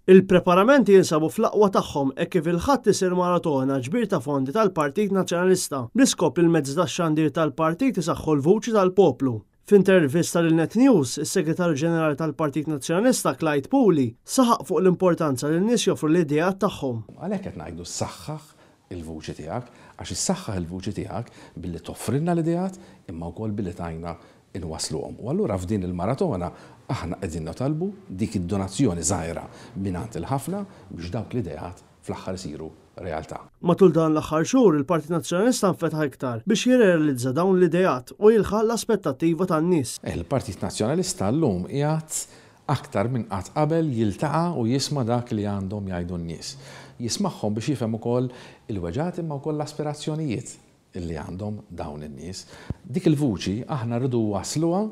Il-preparamenti jinsabu fl-aqwa tagħhom hekk kif il-ħadd isir maratona ġbir ta' fondi tal-Partit Nazzjonalista bl-iskop li l-mezzi tax-xandir tal-partit isaħħu l-vuċi tal-poplu. F'intervista lil Net News, is-Segretarju Ġenerali tal-Partit Nazzjonalista Clyde Puli saħaq fuq l-importanza li n-nies joffru l-idejat tagħhom. Għalhekk qed ngħidu ssaħħaħ il-vuċi tiegħek għax issaħħaħ il-vuċi tiegħek billi toffrilna l-idejat imma wkoll billi tajna inwasluhom. U allura f'din il-maratona aħna qegħdin notalbu dik id-donazzjoni żgħira mingħand il-ħafna biex dawk l-idejat fl-aħħar isiru realtà. Matul dan l-aħħar xhur il-Partit Nazzjonalista nfetħa iktar biex jirrealizza dawn l-idejat u jilħaq l-aspettattiva tan-nies. Il-Partit Nazzjonalista llum qiegħed aktar minn qatt qabel jiltaqa' u jisma' dak li għandhom jgħidu n-nies. Jismagħhom biex jifhem ukoll il-weġat imma wkoll l-aspirazzjonijiet illi għandhom dawn in-nies. Dik il-vuċi aħna rridu wasluha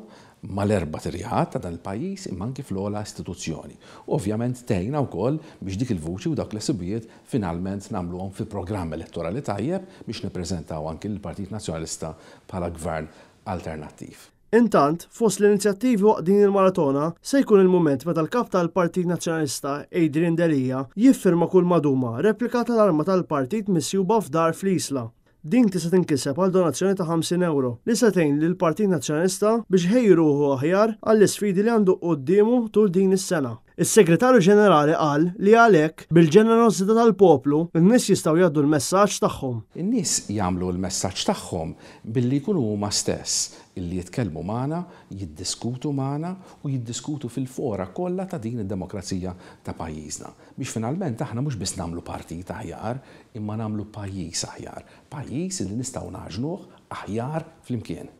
mal-erba' tirjat ta' dan il-pajjiż imma anke fl-ogħla istituzzjoni. Ovvjament tgħinna wkoll biex dik il-vuċi u dak l-isibijiet finalment nagħmluhom fi programm elettorali tajjeb biex nippreżentaw anke l-Partit Nazzjonalista bħala gvern alternattiv. Intant, fost l-inizjattivi waqt din il-maratona se jkun il-mument meta l-kap tal-Partit Nazzjonalista Adrian Delija jiffirma kull maduma replika tal-arma tal-partit misjuba f'dar fl-Isla. Din tista' tinkiseb għal donazzjoni ta' 50 euro li se tgħin lill-Partit Nazzjonalista biex ħejruhu aħjar għall-isfidi li għandu qudiemu tul din is-sena. Is-Segretarju Ġenerali qal li għalhekk bil-ġenerożità tal-poplu n-nies jistgħu jgħaddu l-messaġġ tagħhom. In-nies jagħmlu l-messaġġ tagħhom billi jkunu huma stess illi jitkellmu magħna, jiddiskutu magħna u jiddiskutu fil-fora kollha ta' din id-demokrazija ta' pajjiżna. Biex finalment aħna mhux biss nagħmlu partit aħjar, imma nagħmlu pajjiż aħjar. Pajjiż li nistgħu naġnuh aħjar flimkien.